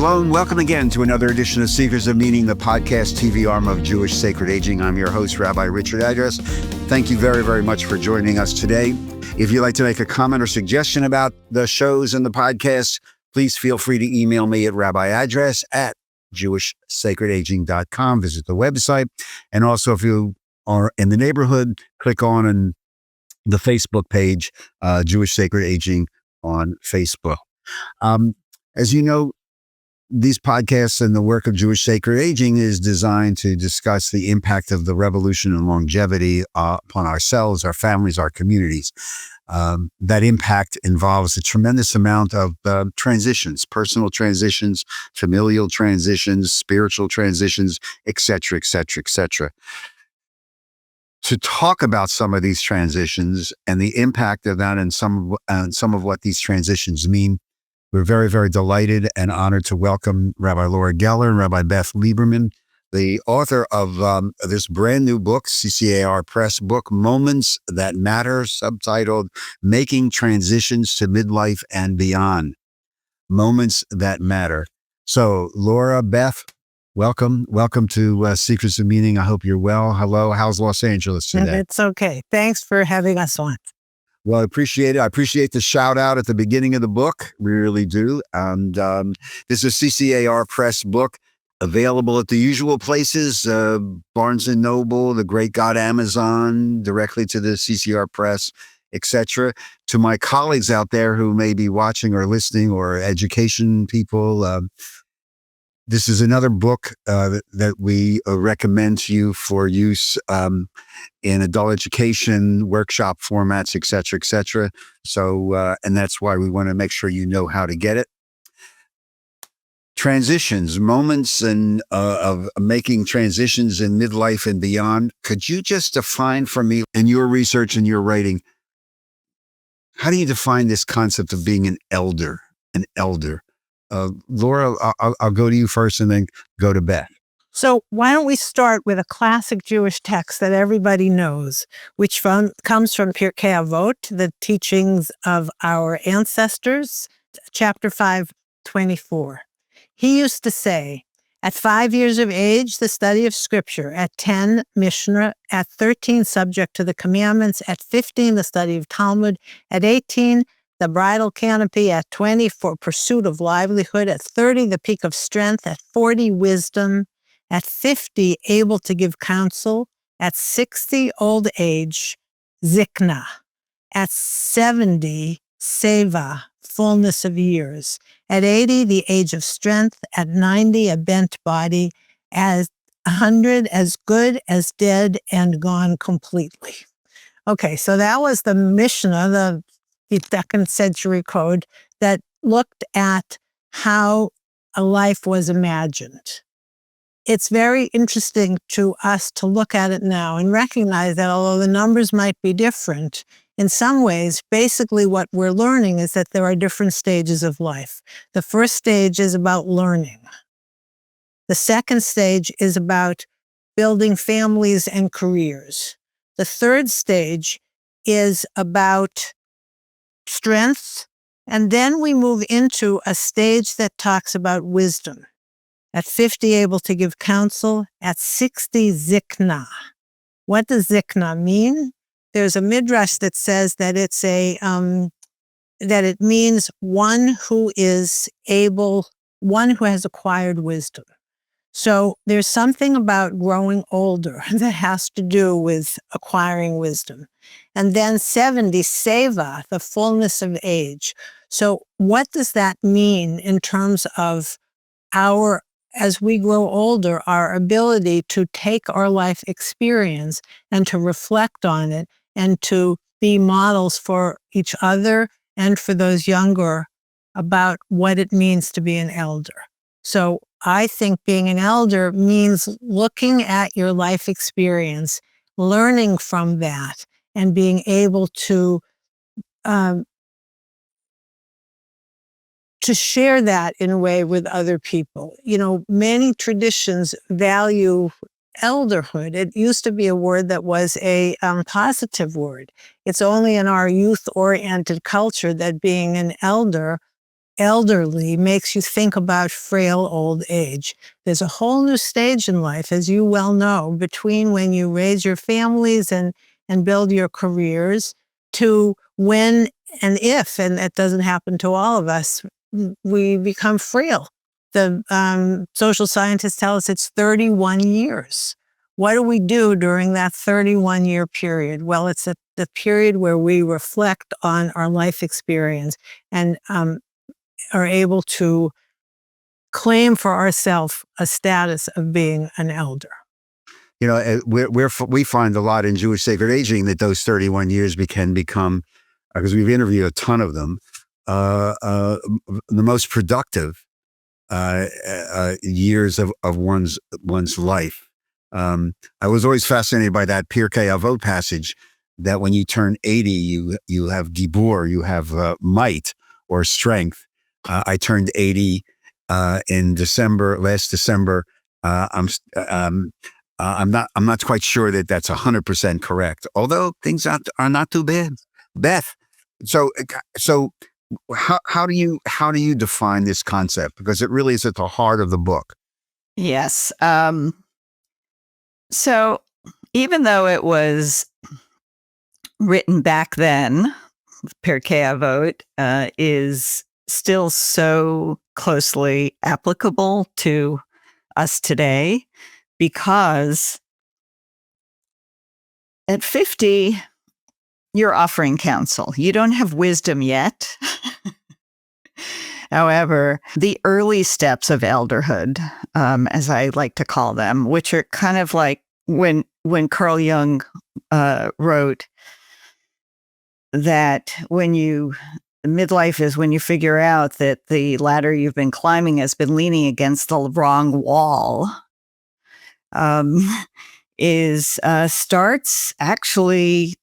Shalom. Welcome again to another edition of Seekers of Meaning, the podcast TV arm of Jewish Sacred Aging. I'm your host, Rabbi Address. Thank you very, very much for joining us today. If you'd like to make a comment or suggestion about the shows and the podcast, please feel free to email me at Rabbi Address at jewishsacredaging.com. Visit the website. And also, if you are in the neighborhood, click on the Facebook page, Jewish Sacred Aging on Facebook. As you know, these podcasts and the work of Jewish Sacred Aging is designed to discuss the impact of the revolution and longevity upon ourselves, our families, our communities. That impact involves a tremendous amount of transitions, personal transitions, familial transitions, spiritual transitions, et cetera, et cetera, et cetera. To talk about some of these transitions and the impact of that and some of what these transitions mean, we're very, very delighted and honored to welcome Rabbi Laura Geller and Rabbi Beth Lieberman, the author of this brand new book, CCAR Press book, Moments That Matter, subtitled Making Transitions to Midlife and Beyond. Moments That Matter. So, Laura, Beth, welcome. Welcome to Secrets of Meaning. I hope you're well. Hello. How's Los Angeles today? It's okay. Thanks for having us on. Well, I appreciate it. I appreciate the shout out at the beginning of the book. We really do. And this is a CCAR Press book available at the usual places, Barnes & Noble, the Great God Amazon, directly to the CCR Press, etc. To my colleagues out there who may be watching or listening, or education people, this is another book that we recommend to you for use in adult education, workshop formats, et cetera, et cetera. So, and that's why we want to make sure you know how to get it. Transitions, moments of making transitions in midlife and beyond. Could you just define for me, in your research and your writing, how do you define this concept of being an elder? An elder. Laura, I'll go to you first and then go to Beth. So why don't we start with a classic Jewish text that everybody knows, which comes from Pirkei Avot, the teachings of our ancestors, chapter 5:24. He used to say, at 5 years of age, the study of scripture, at 10, Mishnah, at 13, subject to the commandments, at 15, the study of Talmud, at 18, the bridal canopy, at 20, for pursuit of livelihood, at 30, the peak of strength, at 40, wisdom, at 50, able to give counsel, at 60, old age, zikna, at 70, seva, fullness of years, at 80, the age of strength, at 90, a bent body, at 100, as good as dead and gone completely. Okay, so that was the Mishnah, the 2nd century code that looked at how a life was imagined. It's very interesting to us to look at it now and recognize that although the numbers might be different, in some ways, basically what we're learning is that there are different stages of life. The first stage is about learning. The second stage is about building families and careers. The third stage is about strength, and then we move into a stage that talks about wisdom. At 50, able to give counsel. At 60, zikna. What does zikna mean? There's a midrash that says that it's that it means one who is able, one who has acquired wisdom. So there's something about growing older that has to do with acquiring wisdom. And then 70, seva, the fullness of age. So what does that mean in terms of as we grow older, our ability to take our life experience and to reflect on it and to be models for each other and for those younger about what it means to be an elder. So I think being an elder means looking at your life experience, learning from that, and being able to share that in a way with other people. You know, many traditions value elderhood. It used to be a word that was a positive word. It's only in our youth-oriented culture that being an elder elderly makes you think about frail old age. There's a whole new stage in life, as you well know, between when you raise your families and build your careers to when and if, and it doesn't happen to all of us, we become frail. The social scientists tell us it's 31 years. What do we do during that 31-year period? Well, it's the period where we reflect on our life experience and are able to claim for ourselves a status of being an elder. You know, we find a lot in Jewish sacred aging that those 31 years can become, because we've interviewed a ton of them, the most productive years of one's life. I was always fascinated by that Pirkei Avot passage that when you turn 80, you have gibur, you have might or strength. I turned 80 in last December. I'm not quite sure that that's 100% correct, although things are not too bad. Beth, so how do you define this concept? Because it really is at the heart of the book. Yes. So even though it was written back then, Pirkei Avot is still so closely applicable to us today, because at 50, you're offering counsel. You don't have wisdom yet. However, the early steps of elderhood, as I like to call them, which are kind of like when Carl Jung wrote that midlife is when you figure out that the ladder you've been climbing has been leaning against the wrong wall, starts actually,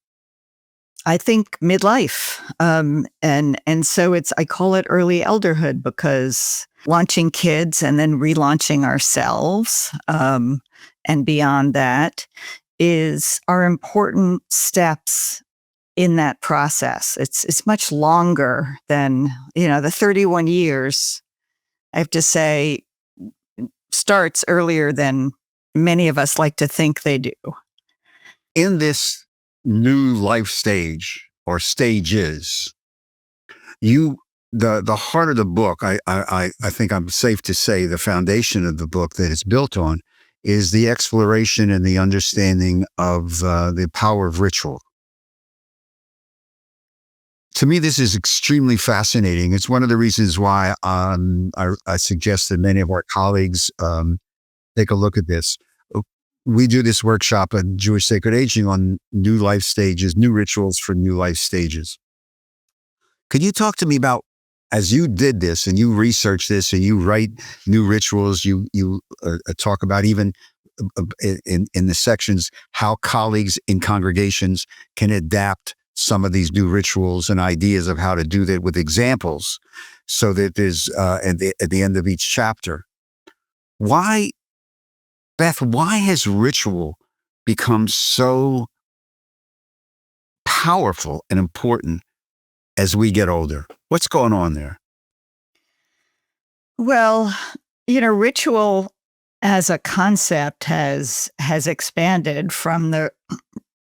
I think, midlife. And so I call it early elderhood, because launching kids and then relaunching ourselves, and beyond that are important steps in that process. It's much longer than, the 31 years, I have to say, starts earlier than many of us like to think they do. In this new life stage or stages, the heart of the book, I think I'm safe to say the foundation of the book that it's built on is the exploration and the understanding of the power of ritual. To me, this is extremely fascinating. It's one of the reasons why I suggest that many of our colleagues take a look at this. We do this workshop at Jewish Sacred Aging on new life stages, new rituals for new life stages. Could you talk to me about, as you did this and you research this and you write new rituals, you talk about even in the sections how colleagues in congregations can adapt some of these new rituals and ideas of how to do that with examples, so that there's at the end of each chapter. Beth, why has ritual become so powerful and important as we get older? What's going on there? Well, ritual as a concept has expanded from the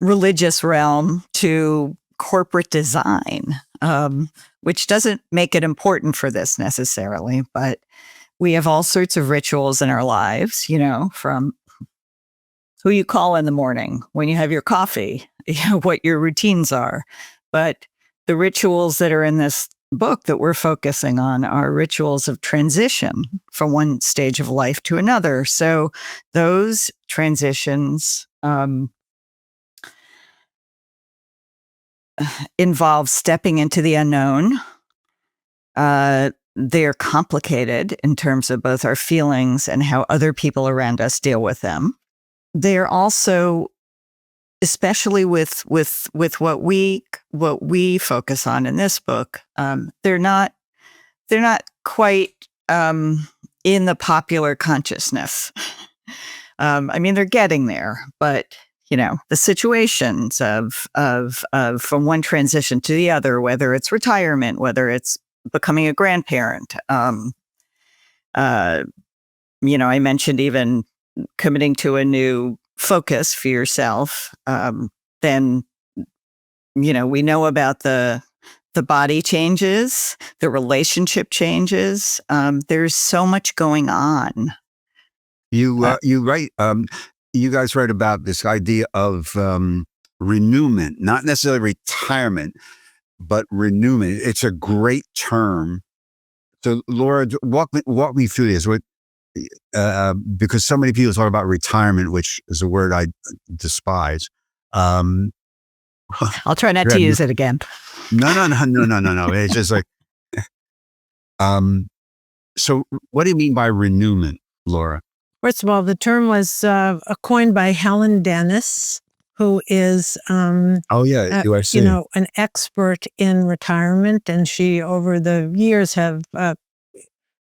religious realm to corporate design, which doesn't make it important for this necessarily, but we have all sorts of rituals in our lives, from who you call in the morning, when you have your coffee, what your routines are. But the rituals that are in this book that we're focusing on are rituals of transition from one stage of life to another. So those transitions involve stepping into the unknown. They're complicated in terms of both our feelings and how other people around us deal with them. They're also, especially with what we focus on in this book, they're not quite in the popular consciousness. They're getting there, but the situations of from one transition to the other, whether it's retirement, whether it's becoming a grandparent. I mentioned even committing to a new focus for yourself. Then, we know about the body changes, the relationship changes. There's so much going on. You write. You guys write about this idea of renewment, not necessarily retirement, but renewment. It's a great term. So, Laura, walk me through this. Because so many people talk about retirement, which is a word I despise. I'll try not to use it again. No. It's just like, so what do you mean by renewment, Laura? First of all, the term was coined by Helen Dennis, who is, an expert in retirement, and she, over the years, have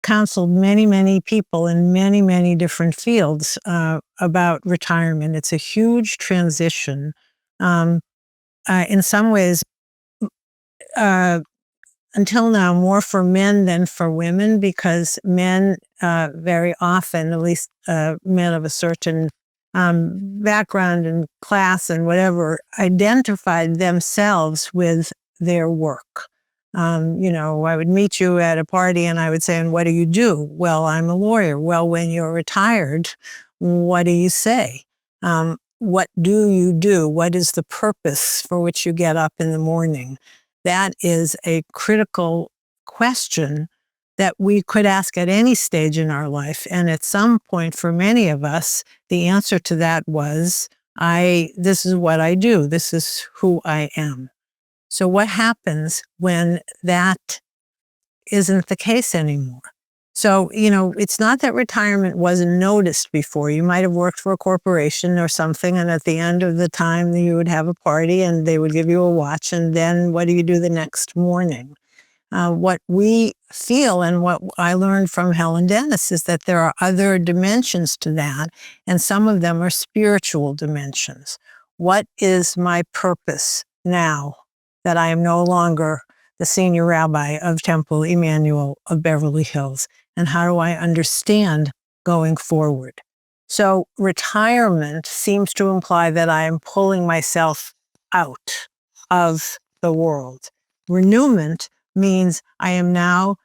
counseled many, many people in many, many different fields about retirement. It's a huge transition. In some ways, until now, more for men than for women, because men very often, at least men of a certain background and class and whatever, identified themselves with their work. I would meet you at a party and I would say, and what do you do? Well, I'm a lawyer. Well, when you're retired, what do you say? What do you do? What is the purpose for which you get up in the morning? That is a critical question that we could ask at any stage in our life. And at some point, for many of us, the answer to that was, this is what I do. This is who I am. So what happens when that isn't the case anymore? So, it's not that retirement wasn't noticed before. You might have worked for a corporation or something, and at the end of the time, you would have a party and they would give you a watch, and then what do you do the next morning? What we feel and what I learned from Helen Dennis is that there are other dimensions to that, and some of them are spiritual dimensions. What is my purpose now that I am no longer the senior rabbi of Temple Emmanuel of Beverly Hills? And how do I understand going forward? So retirement seems to imply that I am pulling myself out of the world. Renewment means I am now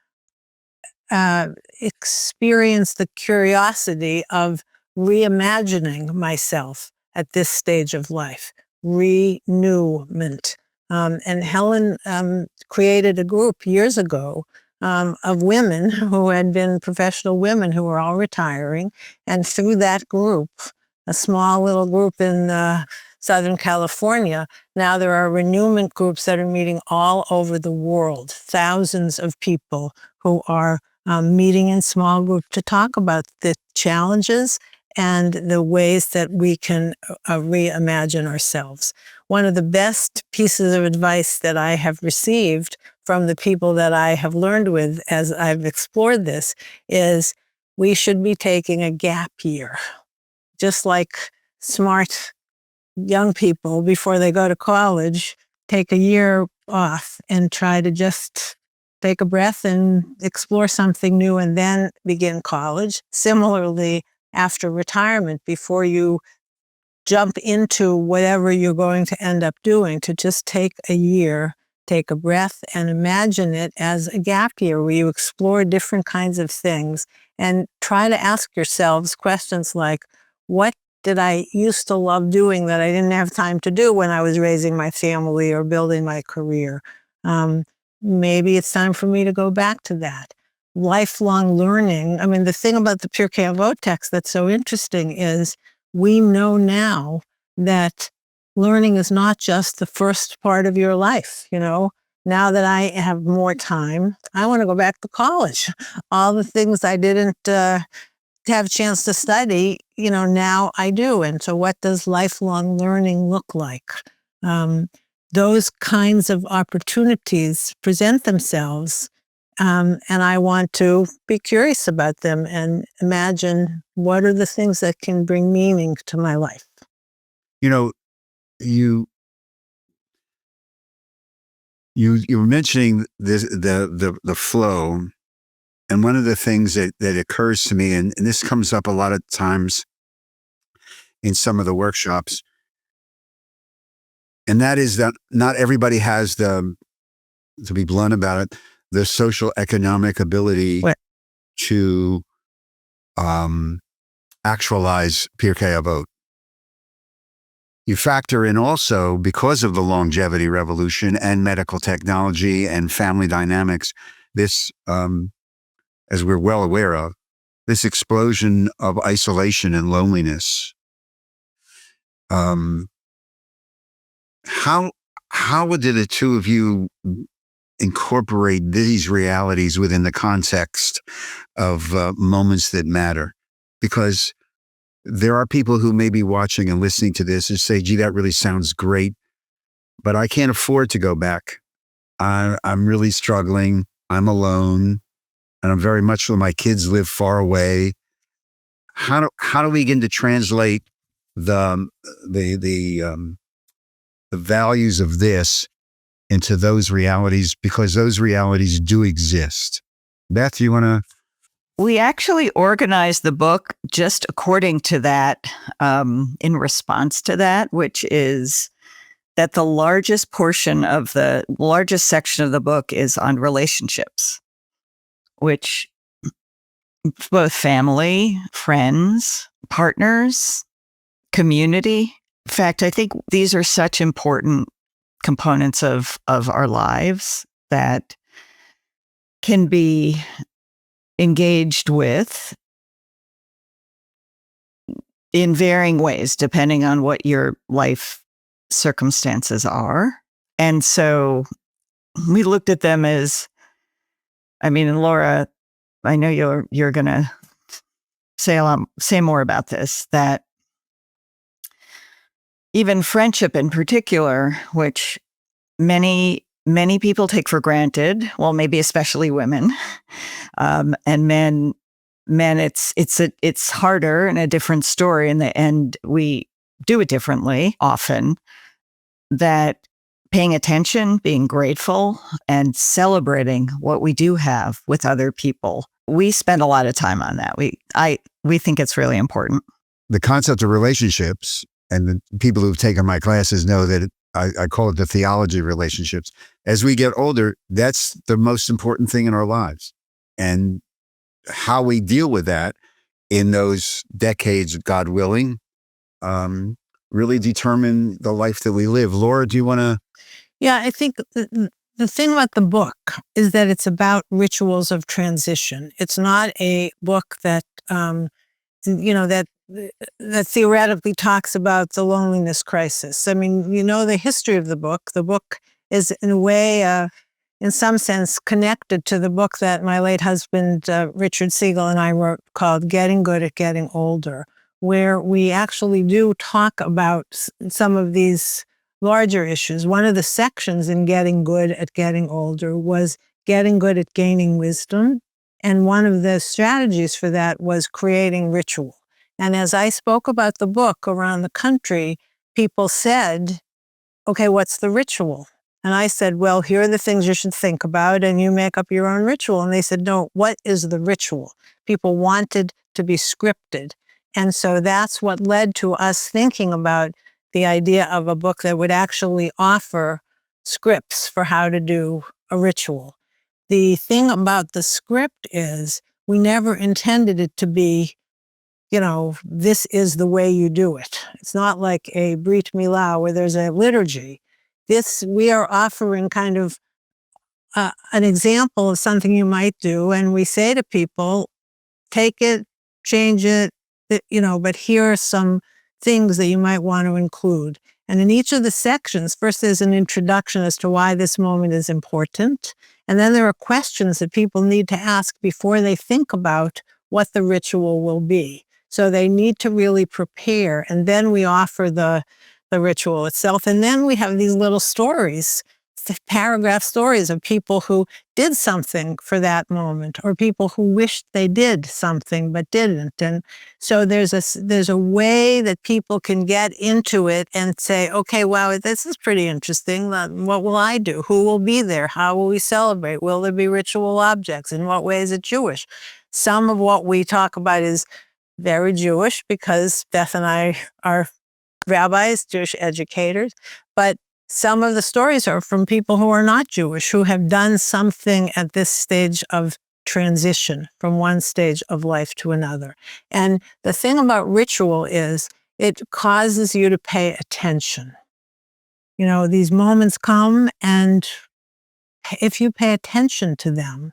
experience the curiosity of reimagining myself at this stage of life. Renewment. And Helen created a group years ago of women who had been professional women who were all retiring. And through that group, a small little group in Southern California, now there are renewment groups that are meeting all over the world, thousands of people who are meeting in small groups to talk about the challenges and the ways that we can reimagine ourselves. One of the best pieces of advice that I have received from the people that I have learned with as I've explored this is we should be taking a gap year. Just like smart young people, before they go to college, take a year off and try to just take a breath and explore something new and then begin college. Similarly, after retirement, before you jump into whatever you're going to end up doing, to just take a year, take a breath, and imagine it as a gap year where you explore different kinds of things and try to ask yourselves questions like, what did I used to love doing that I didn't have time to do when I was raising my family or building my career? Maybe it's time for me to go back to that. Lifelong learning. I mean, the thing about the Pirkei Avot text that's so interesting is we know now that learning is not just the first part of your life. Now that I have more time, I want to go back to college. All the things I didn't have a chance to study, now I do. And so what does lifelong learning look like? Those kinds of opportunities present themselves, and I want to be curious about them and imagine what are the things that can bring meaning to my life. You You were mentioning this, the flow, and one of the things that occurs to me, and this comes up a lot of times in some of the workshops, and that is that not everybody has to be blunt about it, the social economic ability to actualize Pirkei Avot. You factor in also, because of the longevity revolution and medical technology and family dynamics, this, as we're well aware of, this explosion of isolation and loneliness. How did the two of you incorporate these realities within the context of moments that matter? Because there are people who may be watching and listening to this and say, gee, that really sounds great, but I can't afford to go back. I'm really struggling. I'm alone, and I'm very much, my kids live far away. How do we begin to translate the values of this into those realities, because those realities do exist? Beth, you want to? We actually organized the book just according to that, in response to that, which is that the largest section of the book is on relationships, which both family, friends, partners, community. In fact, I think these are such important components of our lives that can be engaged with in varying ways, depending on what your life circumstances are. And so we looked at them as, and Laura, I know you're going to say more about this, that even friendship in particular, which many people take for granted, well, maybe especially women, and men, it's harder and a different story. In the end, we do it differently often. That paying attention, being grateful, and celebrating what we do have with other people. We spend a lot of time on that. We think it's really important. The concept of relationships, and the people who've taken my classes know that I call it the theology of relationships. As we get older, that's the most important thing in our lives. And how we deal with that in those decades, God willing, really determine the life that we live. Laura, do you want to? Yeah, I think the thing about the book is that it's about rituals of transition. It's not a book that, that theoretically talks about the loneliness crisis. The history of the book. The book is in a way, in some sense, connected to the book that my late husband, Richard Siegel, and I wrote called Getting Good at Getting Older, where we actually do talk about some of these larger issues. One of the sections in Getting Good at Getting Older was getting good at gaining wisdom. And one of the strategies for that was creating ritual. And as I spoke about the book around the country, people said, okay, what's the ritual? And I said, well, here are the things you should think about, and you make up your own ritual. And they said, no, what is the ritual? People wanted to be scripted. And so that's what led to us thinking about the idea of a book that would actually offer scripts for how to do a ritual. The thing about the script is we never intended it to be, this is the way you do it. It's not like a Brit Milah where there's a liturgy. We are offering kind of an example of something you might do. And we say to people, take it, change it, but here are some things that you might want to include. And in each of the sections, first there's an introduction as to why this moment is important. And then there are questions that people need to ask before they think about what the ritual will be. So they need to really prepare. And then we offer the ritual itself. And then we have these little stories paragraph stories of people who did something for that moment, or people who wished they did something but didn't. And so there's a way that people can get into it and say, okay, wow, this is pretty interesting. What will I do? Who will be there? How will we celebrate? Will there be ritual objects? In what way is it Jewish? Some of what we talk about is very Jewish because Beth and I are rabbis, Jewish educators, but some of the stories are from people who are not Jewish, who have done something at this stage of transition from one stage of life to another. And the thing about ritual is it causes you to pay attention. These moments come, and if you pay attention to them,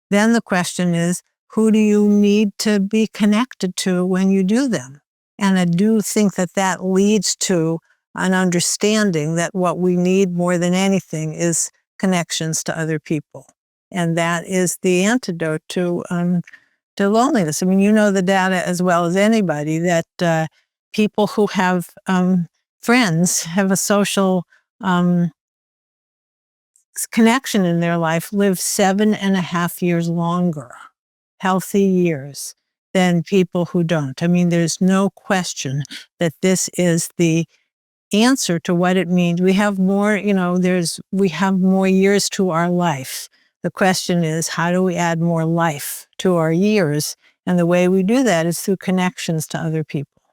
then the question is, who do you need to be connected to when you do them? And I do think that leads to an understanding that what we need more than anything is connections to other people. And that is the antidote to loneliness. I mean, you know the data as well as anybody that people who have friends, have a social connection in their life, live 7.5 years longer, healthy years, than people who don't. I mean, there's no question that this is the answer to what it means. We have more, we have more years to our life. The question is, how do we add more life to our years? And the way we do that is through connections to other people.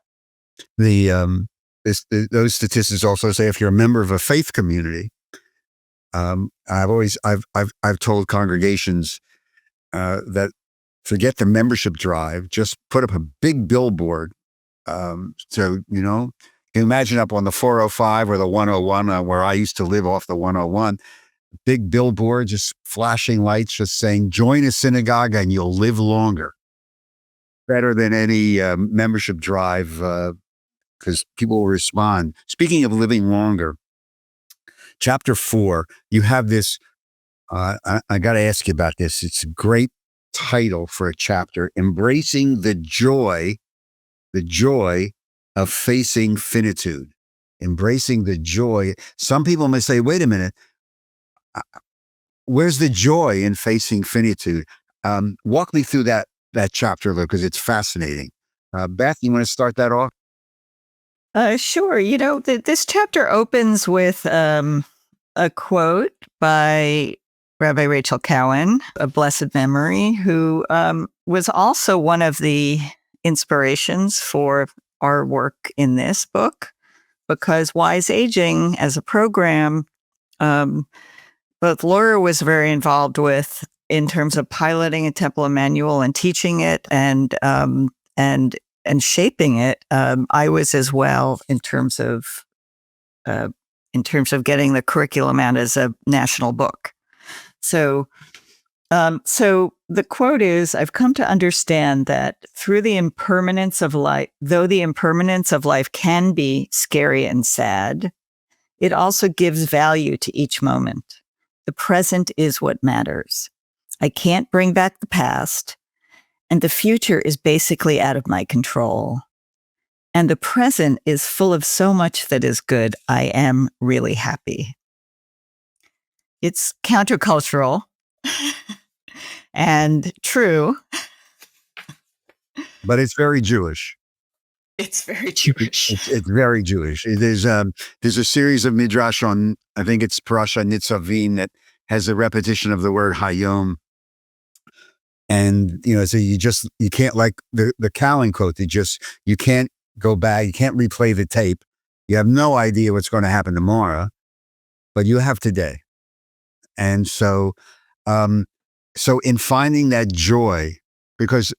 Those statistics also say if you're a member of a faith community, I've told congregations that forget the membership drive, just put up a big billboard. So, you imagine up on the 405 or the 101, where I used to live off the 101, big billboard, just flashing lights, just saying, join a synagogue and you'll live longer. Better than any membership drive, because people will respond. Speaking of living longer, chapter 4, you have this, I got to ask you about this. It's a great title for a chapter, Embracing the Joy of Facing Finitude. Embracing the joy. Some people may say, wait a minute, where's the joy in facing finitude? Walk me through that chapter, Luke, because it's fascinating. Beth, you want to start that off? Sure. This chapter opens with a quote by Rabbi Rachel Cowan, of blessed memory, who was also one of the inspirations for our work in this book, because Wise Aging as a program, both Laura was very involved with in terms of piloting a Temple Emmanuel and teaching it and shaping it. I was as well in terms of getting the curriculum out as a national book. So the quote is, I've come to understand that through the impermanence of life, though the impermanence of life can be scary and sad, it also gives value to each moment. The present is what matters. I can't bring back the past, and the future is basically out of my control. And the present is full of so much that is good. I am really happy. It's countercultural and true. But it's very Jewish. It's very Jewish. It's very Jewish. There's a series of midrash on, I think it's Parasha Nitzavim, that has a repetition of the word Hayom. And, so you can't, like the Cowan quote, you can't go back, you can't replay the tape. You have no idea what's going to happen tomorrow, but you have today. And so in finding that joy, because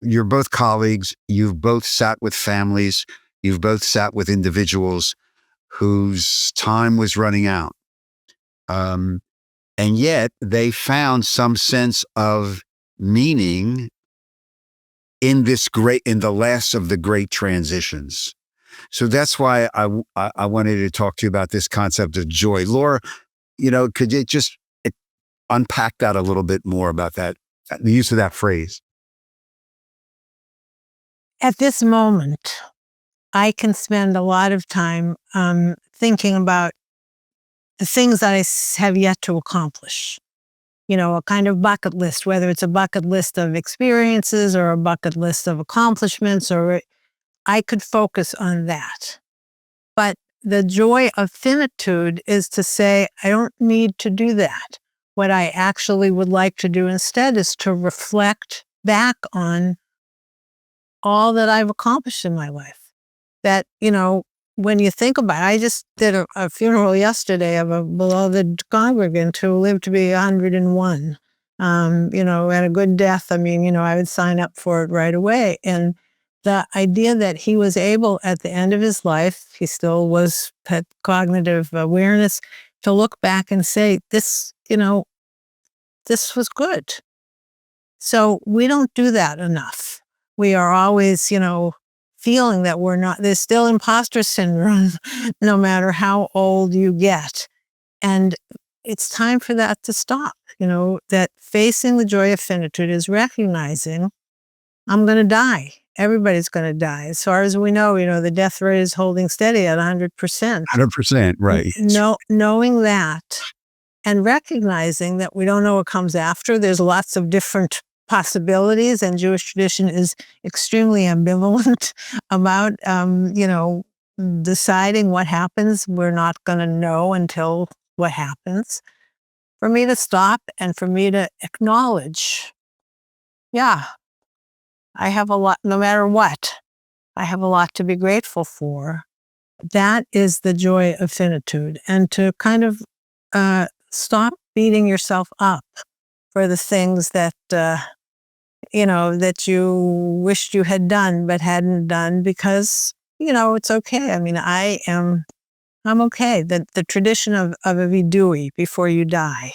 you're both colleagues, you've both sat with families, you've both sat with individuals whose time was running out. And yet they found some sense of meaning in the last of the great transitions. So that's why I wanted to talk to you about this concept of joy. Laura, could you just unpack that a little bit more about that, the use of that phrase? At this moment, I can spend a lot of time thinking about the things that have yet to accomplish. A kind of bucket list, whether it's a bucket list of experiences or a bucket list of accomplishments, or I could focus on that. But the joy of finitude is to say, I don't need to do that. What I actually would like to do instead is to reflect back on all that I've accomplished in my life. That, when you think about it, I just did a funeral yesterday of a beloved congregant who lived to be 101. Had a good death. I would sign up for it right away. And the idea that he was able at the end of his life, he still had cognitive awareness, to look back and say, this was good. So we don't do that enough. We are always, feeling that we're not, there's still imposter syndrome, no matter how old you get. And it's time for that to stop, that facing the joy of finitude is recognizing I'm going to die. Everybody's going to die. As far as we know, the death rate is holding steady at 100%. 100%, right. Knowing that and recognizing that we don't know what comes after. There's lots of different possibilities, and Jewish tradition is extremely ambivalent about, deciding what happens. We're not going to know until what happens. For me to stop and for me to acknowledge, I have a lot, no matter what, I have a lot to be grateful for. That is the joy of finitude. And to kind of stop beating yourself up for the things that, that you wished you had done but hadn't done, because, it's okay. I'm okay. The tradition of a vidui before you die,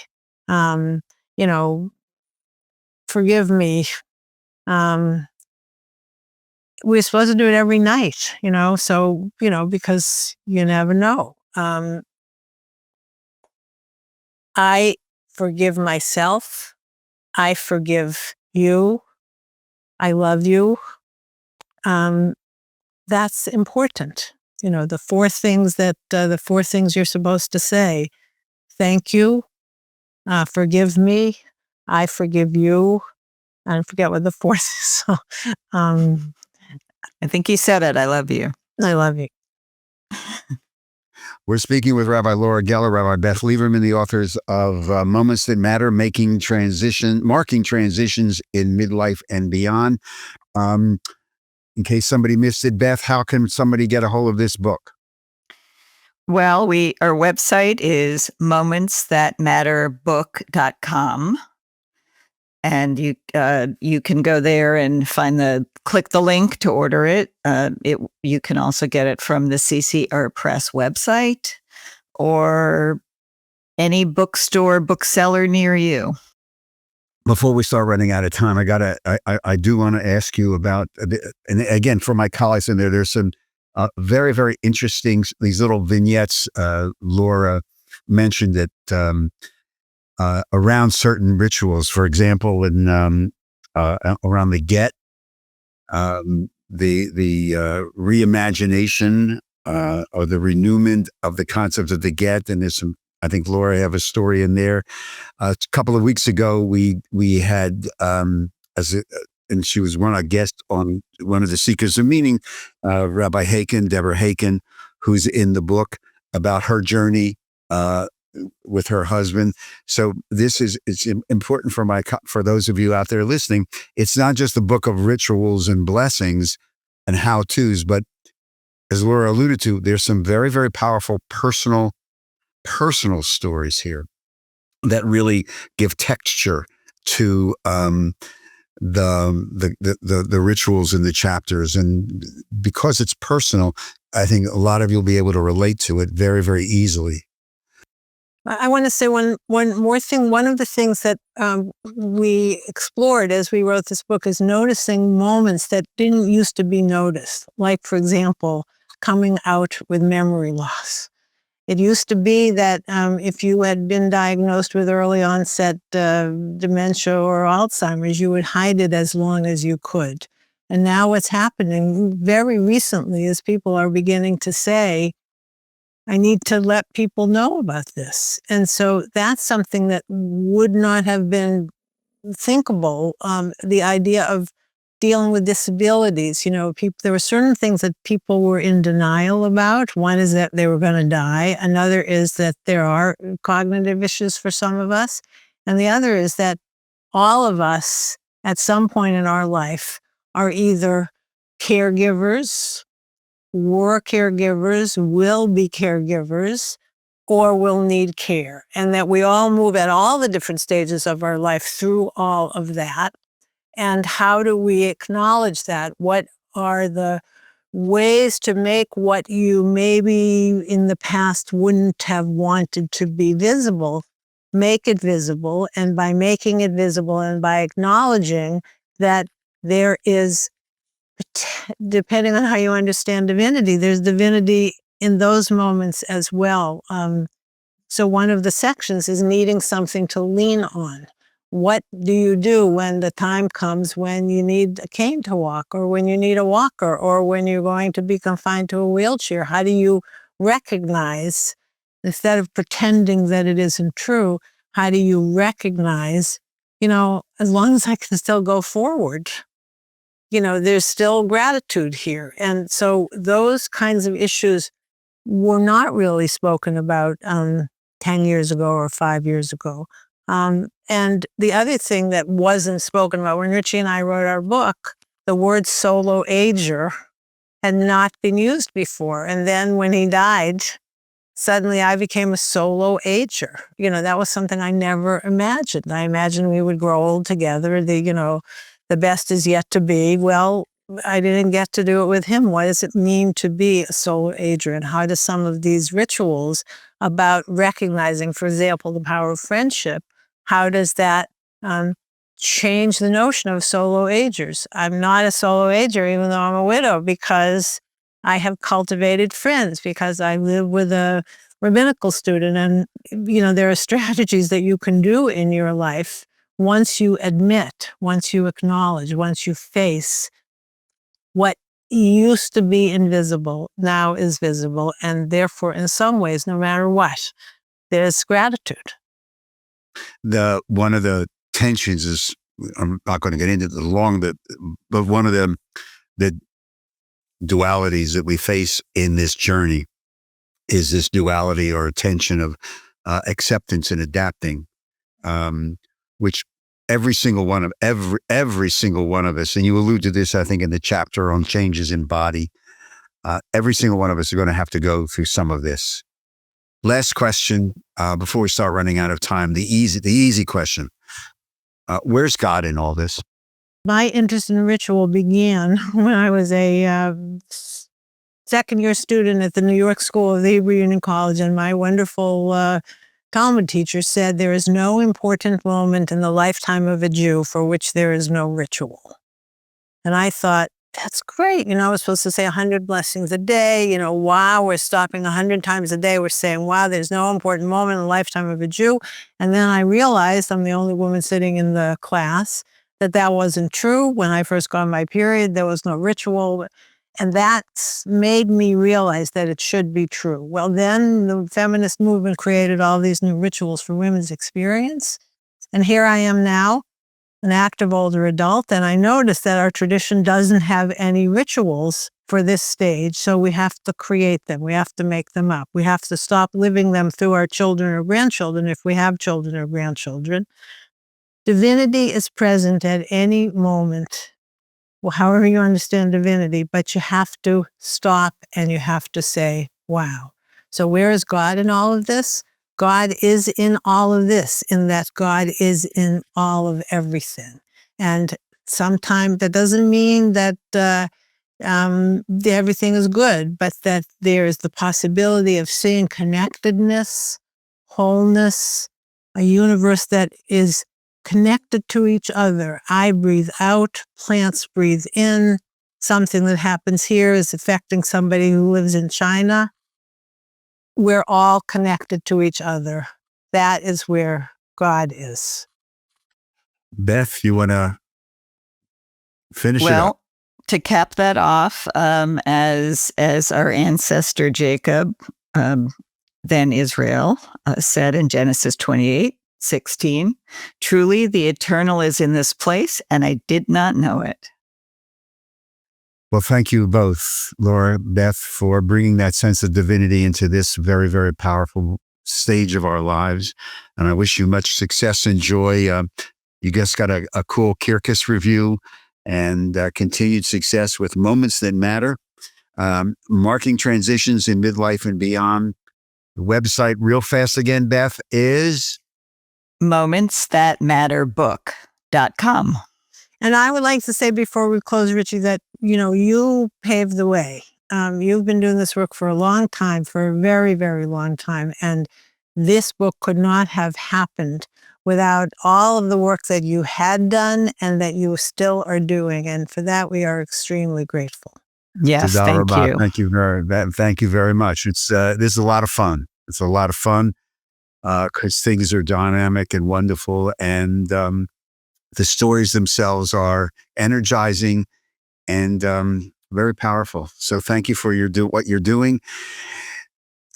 forgive me. We're supposed to do it every night, so, because you never know. I forgive myself. I forgive you. I love you. That's important. The four things you're supposed to say: thank you, forgive me, I forgive you, and I forget what the fourth is. So, I think you said it. I love you. I love you. We're speaking with Rabbi Laura Geller, Rabbi Beth Lieberman, the authors of Moments That Matter, marking transitions in midlife and beyond. In case somebody missed it, Beth, how can somebody get a hold of this book? Well, our website is momentsthatmatterbook.com. And you can go there and click the link to order it. You can also get it from the CCR Press website or any bookseller near you. Before we start running out of time, I do want to ask you about, and again, for my colleagues in there's some very, very interesting, these little vignettes. Laura mentioned that around certain rituals, for example, around the get, the reimagination or the renewment of the concept of the get, and there's some. I think Laura have a story in there. A couple of weeks ago, we had and she was a guest on one of the Seekers of Meaning, Rabbi Deborah Haken, who's in the book about her journey with her husband. So it's important for those of you out there listening. It's not just a book of rituals and blessings and how-tos, but as Laura alluded to, there's some very, very powerful personal stories here that really give texture to the rituals in the chapters. And because it's personal, I think a lot of you will be able to relate to it very, very easily. I want to say one more thing. One of the things that we explored as we wrote this book is noticing moments that didn't used to be noticed. Like, for example, coming out with memory loss. It used to be that if you had been diagnosed with early onset dementia or Alzheimer's, you would hide it as long as you could. And now what's happening very recently is people are beginning to say, I need to let people know about this. And so that's something that would not have been thinkable. The idea of dealing with disabilities, there were certain things that people were in denial about. One is that they were going to die. Another is that there are cognitive issues for some of us. And the other is that all of us at some point in our life are either caregivers, were caregivers, will be caregivers, or will need care. And that we all move at all the different stages of our life through all of that. And how do we acknowledge that? What are the ways to make what you maybe in the past wouldn't have wanted to be visible, make it visible? And by making it visible and by acknowledging that there is, depending on how you understand divinity, there's divinity in those moments as well. So one of the sections is needing something to lean on. What do you do when the time comes when you need a cane to walk, or when you need a walker, or when you're going to be confined to a wheelchair? How do you recognize, instead of pretending that it isn't true, how do you recognize, as long as I can still go forward, there's still gratitude here. And so those kinds of issues were not really spoken about 10 years ago or 5 years ago. And the other thing that wasn't spoken about, when Richie and I wrote our book, the word solo ager had not been used before. And then when he died, suddenly I became a solo ager. That was something I never imagined. I imagined we would grow old together. The best is yet to be. Well, I didn't get to do it with him. What does it mean to be a solo ager? And how do some of these rituals about recognizing, for example, the power of friendship, how does that change the notion of solo agers? I'm not a solo ager, even though I'm a widow, because I have cultivated friends, because I live with a rabbinical student. And, there are strategies that you can do in your life once you admit, once you acknowledge, once you face what used to be invisible now is visible. And therefore, in some ways, no matter what, there's gratitude. One of the tensions is, I'm not going to get into it but one of the dualities that we face in this journey is this duality or tension of acceptance and adapting, which every single one of us, and you allude to this, I think, in the chapter on changes in body, every single one of us are going to have to go through some of this. Last question, before we start running out of time, the easy question. Where's God in all this? My interest in ritual began when I was a second-year student at the New York School of the Hebrew Union College, and my wonderful Talmud teacher said, there is no important moment in the lifetime of a Jew for which there is no ritual. And I thought, that's great. I was supposed to say 100 blessings a day. Wow, we're stopping 100 times a day. We're saying, wow, there's no important moment in the lifetime of a Jew. And then I realized, I'm the only woman sitting in the class, that wasn't true. When I first got my period, there was no ritual. And that made me realize that it should be true. Well, then the feminist movement created all these new rituals for women's experience. And here I am now, an active older adult, and I noticed that our tradition doesn't have any rituals for this stage, so we have to create them. We have to make them up. We have to stop living them through our children or grandchildren if we have children or grandchildren. Divinity is present at any moment, however you understand divinity, but you have to stop and you have to say, wow. So where is God in all of this? God is in all of this, in that God is in all of everything. And sometimes that doesn't mean that everything is good, but that there is the possibility of seeing connectedness, wholeness, a universe that is connected to each other. I breathe out, plants breathe in. Something that happens here is affecting somebody who lives in China. We're all connected to each other. That is where God is. Beth, you want to finish it up? Well, to cap that off, as our ancestor Jacob Then Israel said in Genesis 28:16, "Truly the Eternal is in this place, and I did not know it." Well, thank you both, Laura, Beth, for bringing that sense of divinity into this very, very powerful stage of our lives. And I wish you much success and joy. You just got a cool Kirkus review and continued success with Moments That Matter, marking transitions in midlife and beyond. The website, real fast again, Beth, is momentsthatmatterbook.com. And I would like to say before we close, Richie, that, you paved the way. You've been doing this work for a long time, for a very, very long time. And this book could not have happened without all of the work that you had done and that you still are doing. And for that, we are extremely grateful. Yes, thank you. Thank you very much. This is a lot of fun. It's a lot of fun because things are dynamic and wonderful. And the stories themselves are energizing and very powerful. So thank you for what you're doing.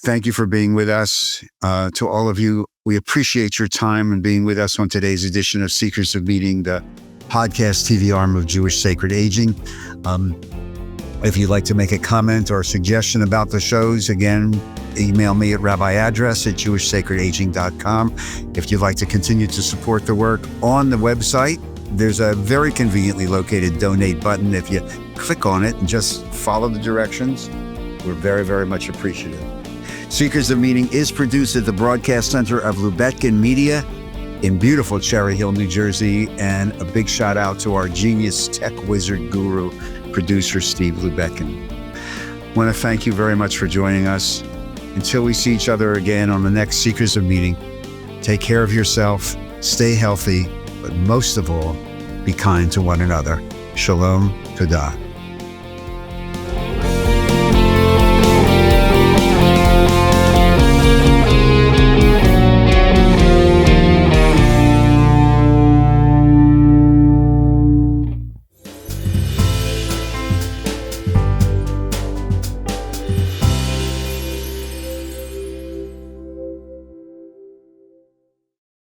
Thank you for being with us. To all of you, we appreciate your time and being with us on today's edition of Seekers of Meaning, the podcast TV arm of Jewish Sacred Aging. If you'd like to make a comment or a suggestion about the shows, again, email me at Rabbi Address at jewishsacredaging.com. If you'd like to continue to support the work on the website, there's a very conveniently located donate button. If you click on it and just follow the directions, we're very, very much appreciative. Seekers of Meaning is produced at the Broadcast Center of Lubetkin Media in beautiful Cherry Hill, New Jersey. And a big shout out to our genius tech wizard guru, producer Steve Lubetkin. I want to thank you very much for joining us. Until we see each other again on the next Seekers of Meaning, take care of yourself, stay healthy, but most of all, be kind to one another. Shalom, Todah.